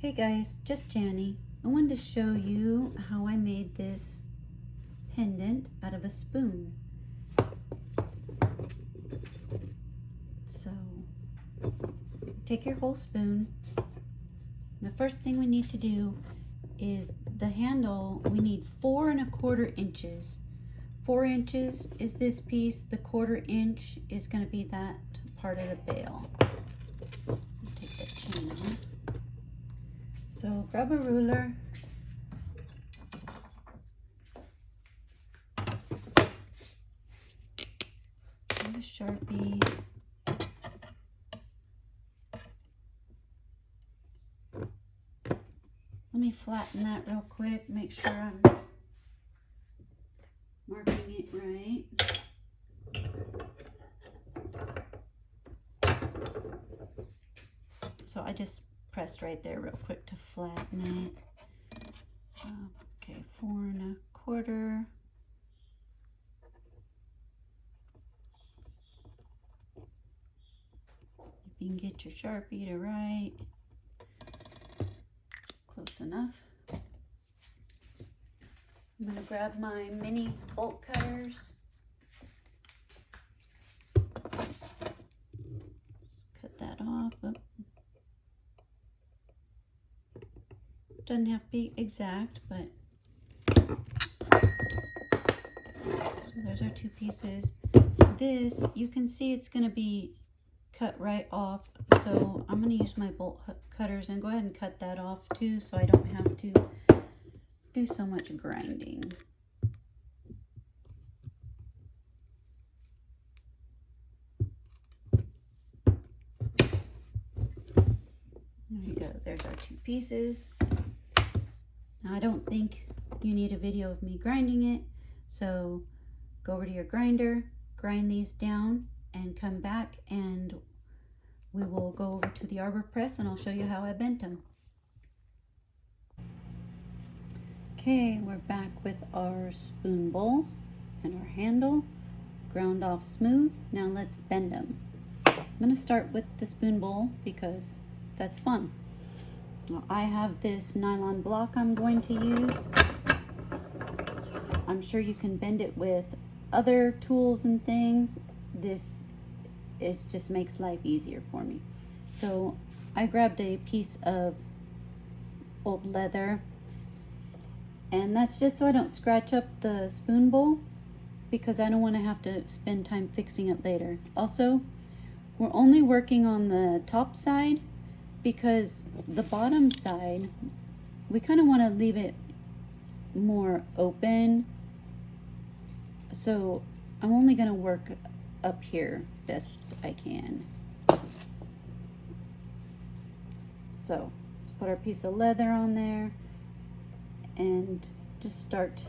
Hey guys, just Jani. I wanted to show you how I made this pendant out of a spoon. So, take your whole spoon. The first thing we need to do is the handle. We need 4 1/4 inches. 4 inches is this piece. The 1/4 inch is going to be that part of the bail. Take that chain off. So grab a ruler. And a Sharpie. Let me flatten that real quick, make sure I'm marking it right. So I just pressed right there real quick to flatten it. Okay, 4 1/4. If you can get your Sharpie to write. Close enough. I'm going to grab my mini bolt cutters. Just cut that off. Oh. Doesn't have to be exact, but so there's our 2 pieces. This, you can see it's going to be cut right off, so I'm going to use my bolt cutters and go ahead and cut that off too, so I don't have to do so much grinding. There you go, there's our 2 pieces. Now I don't think you need a video of me grinding it, so go over to your grinder, grind these down, and come back and we will go over to the arbor press and I'll show you how I bent them. Okay, we're back with our spoon bowl and our handle ground off smooth. Now let's bend them. I'm going to start with the spoon bowl because that's fun. Now, I have this nylon block I'm going to use. I'm sure you can bend it with other tools and things. This just makes life easier for me. So I grabbed a piece of old leather, and that's just so I don't scratch up the spoon bowl because I don't want to have to spend time fixing it later. Also, we're only working on the top side because the bottom side, we kind of want to leave it more open. So I'm only going to work up here best I can. So let's put our piece of leather on there and just start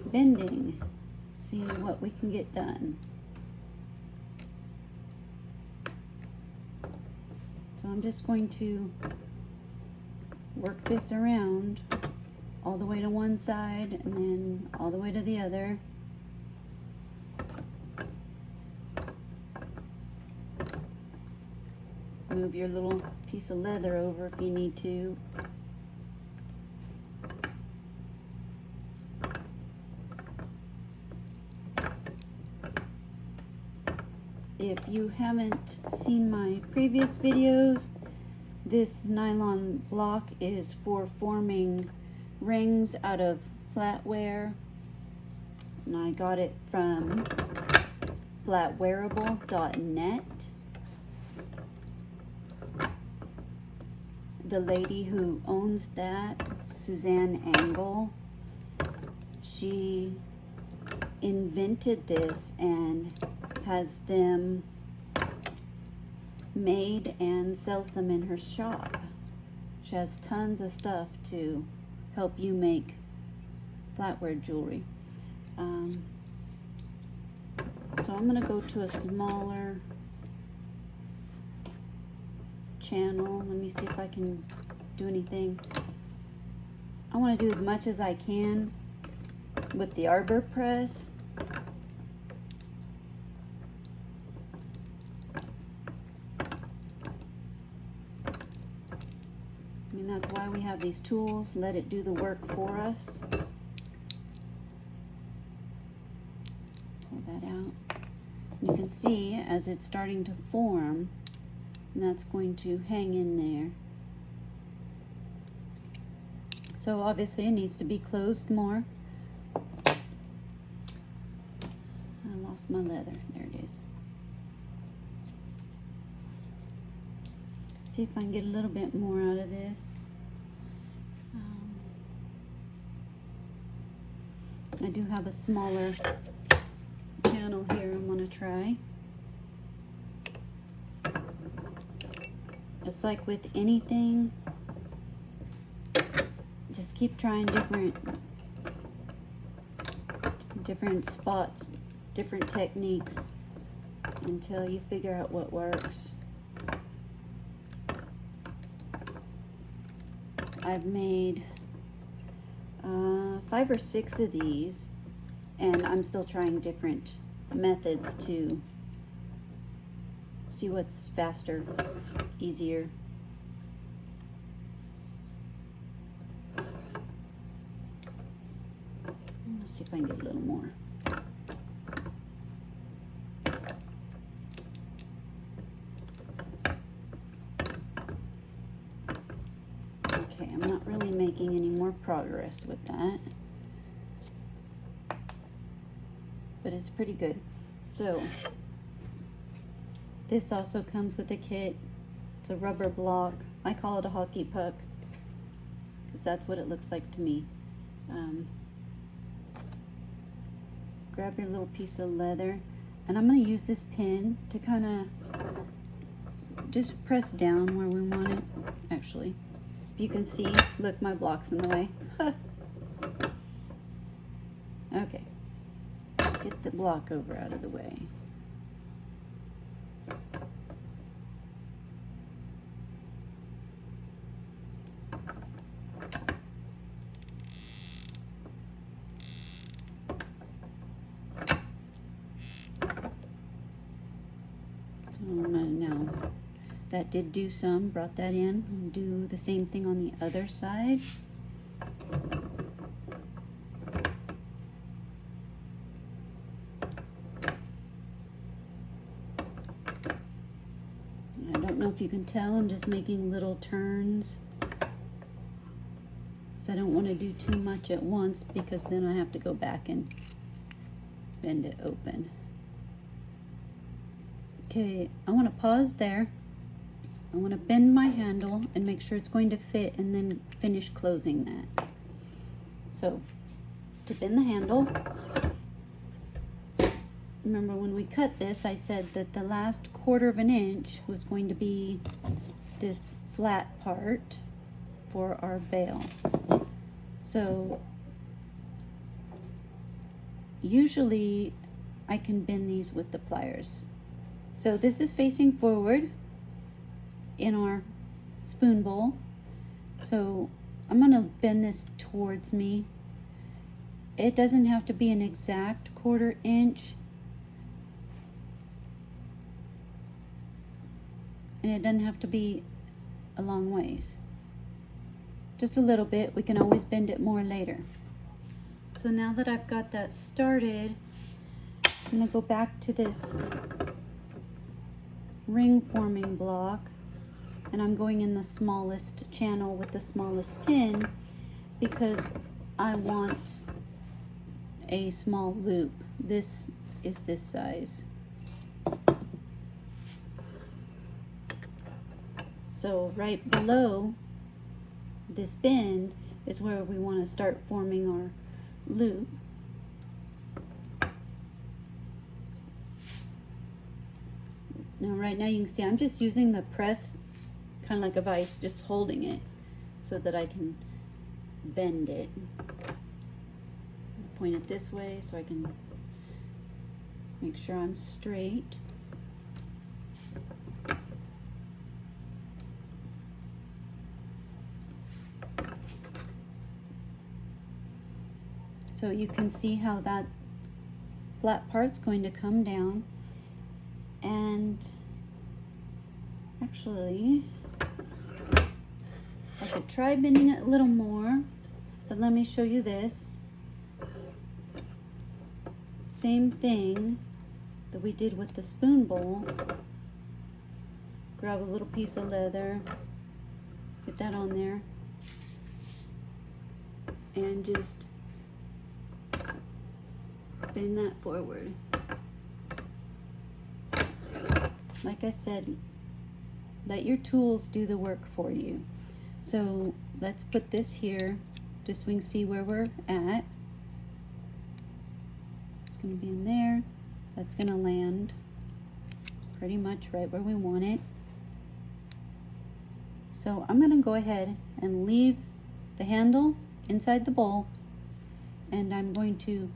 bending, see what we can get done. So I'm just going to work this around all the way to one side and then all the way to the other. Move your little piece of leather over if you need to. If you haven't seen my previous videos, this nylon block is for forming rings out of flatware, and I got it from flatwearable.net. The lady who owns that, Suzanne Angle, she invented this and has them made and sells them in her shop. She has tons of stuff to help you make flatware jewelry. So I'm going to go to a smaller channel. Let me see if I can do anything. I want to do as much as I can with the arbor press. And that's why we have these tools. Let it do the work for us. Pull that out. You can see as it's starting to form, and that's going to hang in there. So obviously it needs to be closed more. I lost my leather. There it is. See if I can get a little bit more out of this. I do have a smaller channel here I'm gonna try. It's like with anything, just keep trying different spots, different techniques until you figure out what works. I've made 5 or 6 of these, and I'm still trying different methods to see what's faster, easier. Let's see if I can get a little more. Okay, I'm not really making any more progress with that, but it's pretty good. So this also comes with a kit. It's a rubber block. I call it a hockey puck because that's what it looks like to me. Grab your little piece of leather, and I'm going to use this pin to kind of just press down where we want it. Actually, if you can see, look, my block's in the way. Okay, get the block over out of the way. Now that did do some, brought that in, and do the same thing on the other side. I don't know if you can tell, I'm just making little turns, so I don't want to do too much at once because then I have to go back and bend it open. Okay, I want to pause there. I want to bend my handle and make sure it's going to fit, and then finish closing that. So, to bend the handle, remember when we cut this, I said that the last 1/4 of an inch was going to be this flat part for our bail. So, usually I can bend these with the pliers. So this is facing forward in our spoon bowl. So I'm going to bend this towards me. It doesn't have to be an exact 1/4 inch. And it doesn't have to be a long ways. Just a little bit. We can always bend it more later. So now that I've got that started, I'm going to go back to this ring forming block, and I'm going in the smallest channel with the smallest pin because I want a small loop. This is this size. So right below this bend is where we want to start forming our loop. Now right now you can see I'm just using the press, kind of like a vise, just holding it so that I can bend it. Point it this way so I can make sure I'm straight. So you can see how that flat part's going to come down. And actually, I could try bending it a little more, but let me show you this. Same thing that we did with the spoon bowl. Grab a little piece of leather, get that on there, and just bend that forward. Like I said, let your tools do the work for you. So let's put this here just so we can see where we're at. It's going to be in there. That's going to land pretty much right where we want it. So I'm going to go ahead and leave the handle inside the bowl, and I'm going to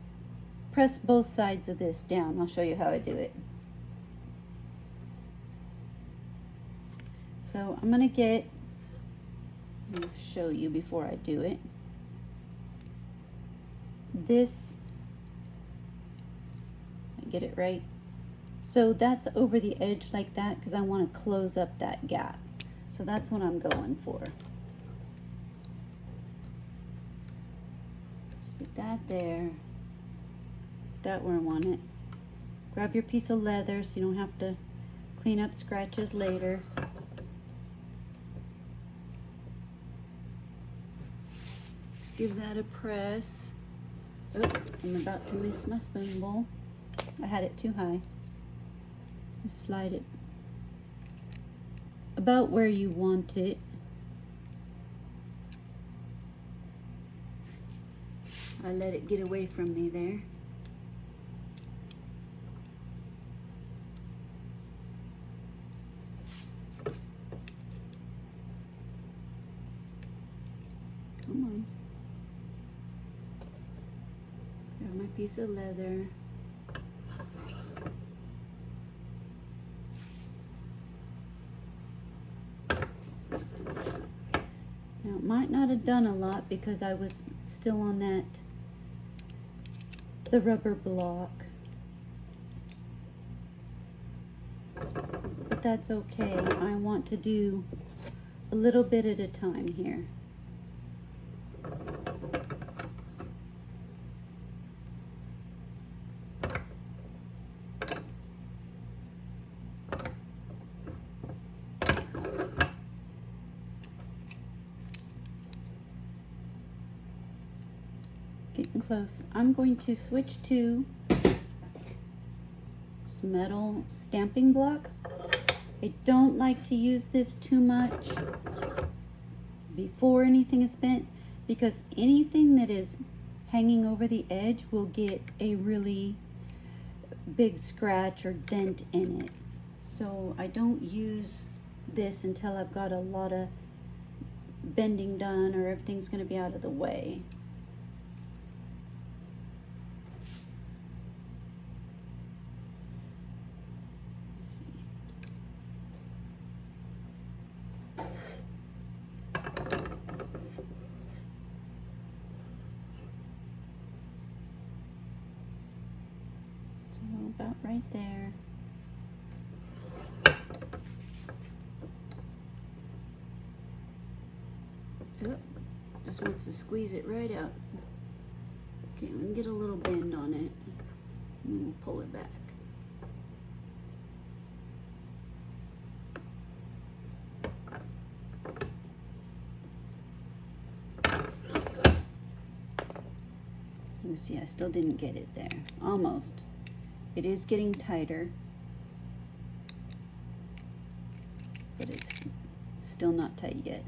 press both sides of this down. I'll show you how I do it. So I'm going to I'll show you before I do it. This, I get it right. So that's over the edge like that because I want to close up that gap. So that's what I'm going for. Just get that there. That where I want it. Grab your piece of leather so you don't have to clean up scratches later. Just give that a press. Oh, I'm about to miss my spoon bowl. I had it too high. Just slide it about where you want it. I let it get away from me there. Come on. Grab my piece of leather. Now, it might not have done a lot because I was still on the rubber block. But that's okay. I want to do a little bit at a time here. Getting close. I'm going to switch to this metal stamping block. I don't like to use this too much before anything is bent because anything that is hanging over the edge will get a really big scratch or dent in it. So I don't use this until I've got a lot of bending done or everything's going to be out of the way. About right there. Oh, just wants to squeeze it right out. Okay, let me get a little bend on it, and then we'll pull it back. Let me see, I still didn't get it there. Almost. It is getting tighter, but it's still not tight yet.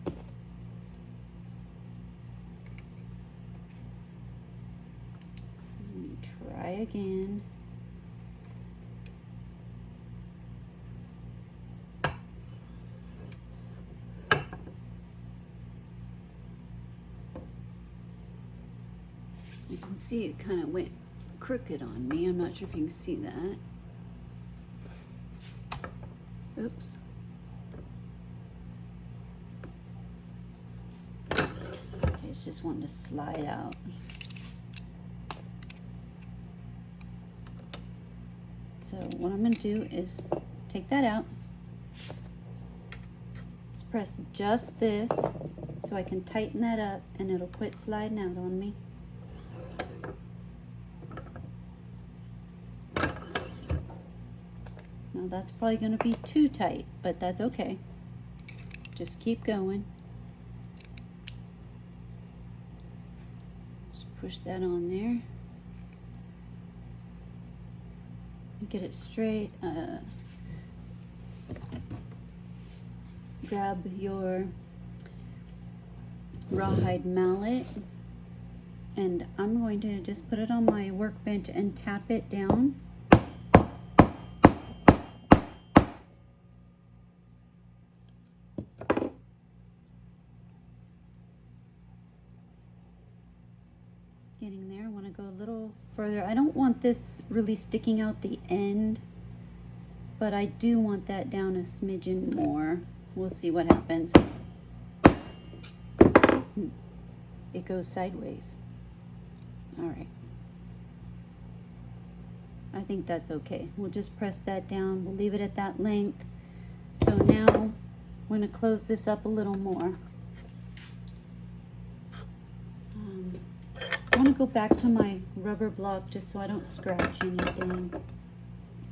Let me try again. You can see it kind of went crooked on me. I'm not sure if you can see that. Oops. Okay, it's just wanting to slide out. So what I'm going to do is take that out. Just press just this so I can tighten that up and it'll quit sliding out on me. Now that's probably going to be too tight, but that's okay. Just keep going. Just push that on there. Get it straight. Grab your rawhide mallet, and I'm going to just put it on my workbench and tap it down. Getting there. I want to go a little further. I don't want this really sticking out the end, but I do want that down a smidgen more. We'll see what happens. It goes sideways. All right. I think that's okay. We'll just press that down. We'll leave it at that length. So now I'm going to close this up a little more. I want to go back to my rubber block just so I don't scratch anything.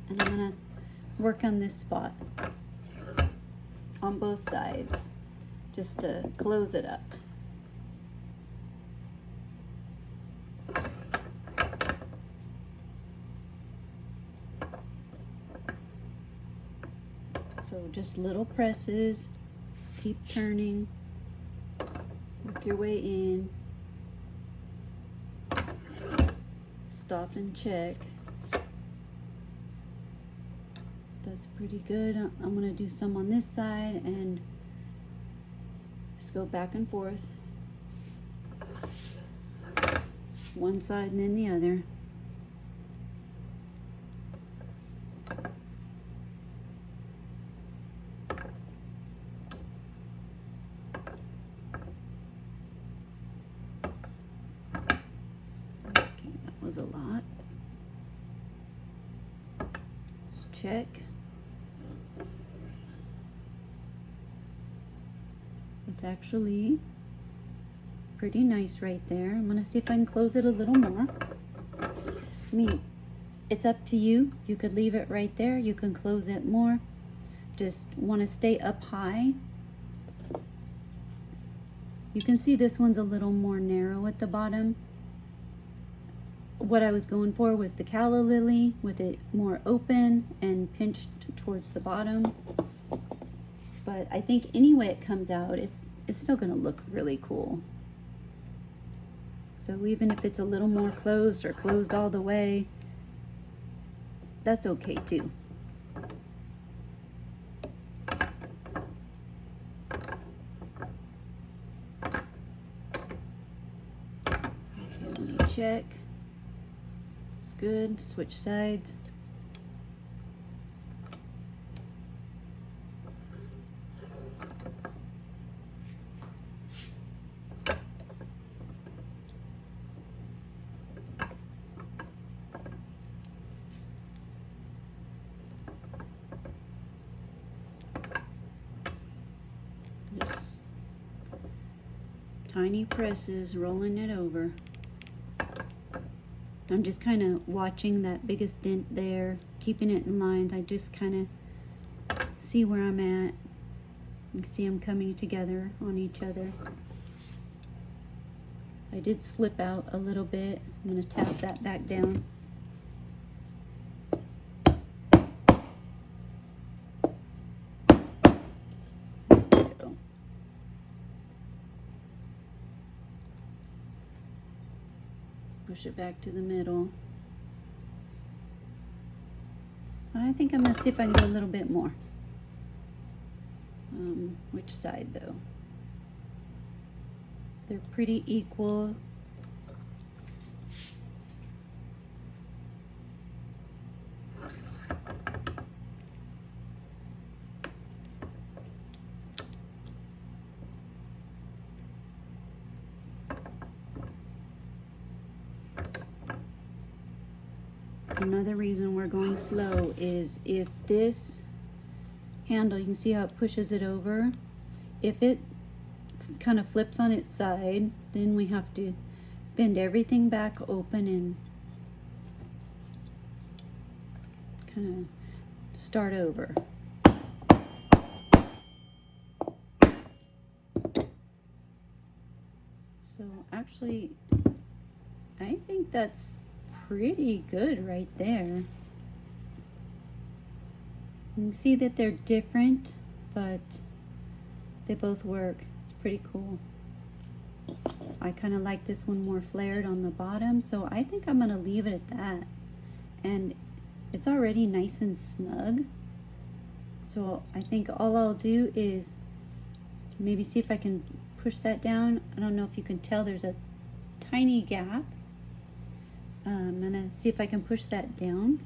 And I'm going to work on this spot on both sides just to close it up. So just little presses, keep turning, work your way in. Stop and check. That's pretty good. I'm going to do some on this side and just go back and forth. One side and then the other. Was a lot. Just check. It's actually pretty nice right there. I'm gonna see if I can close it a little more. I mean, it's up to you. You could leave it right there. You can close it more. Just want to stay up high. You can see this one's a little more narrow at the bottom. What I was going for was the calla lily with it more open and pinched towards the bottom. But I think any way it comes out, it's still going to look really cool. So even if it's a little more closed or closed all the way, that's okay too. Okay, let me check. Good. Switch sides. Just tiny presses, rolling it over. I'm just kind of watching that biggest dent there, keeping it in lines. I just kind of see where I'm at. You see them coming together on each other. I did slip out a little bit. I'm going to tap that back down. There we go. Push it back to the middle. I think I'm going to see if I can go a little bit more. Which side though? They're pretty equal. Another reason we're going slow is if this handle, you can see how it pushes it over. If it kind of flips on its side, then we have to bend everything back open and kind of start over. So actually, I think that's pretty good right there. You can see that they're different, but they both work. It's pretty cool. I kind of like this one more flared on the bottom, so I think I'm gonna leave it at that. And it's already nice and snug. So I think all I'll do is maybe see if I can push that down. I don't know if you can tell there's a tiny gap. I'm gonna see if I can push that down.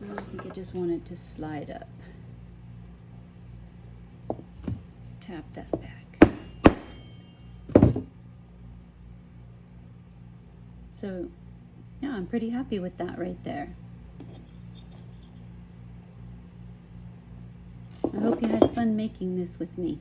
I think I just want it to slide up. Tap that back. So yeah, I'm pretty happy with that right there. I hope you had fun making this with me.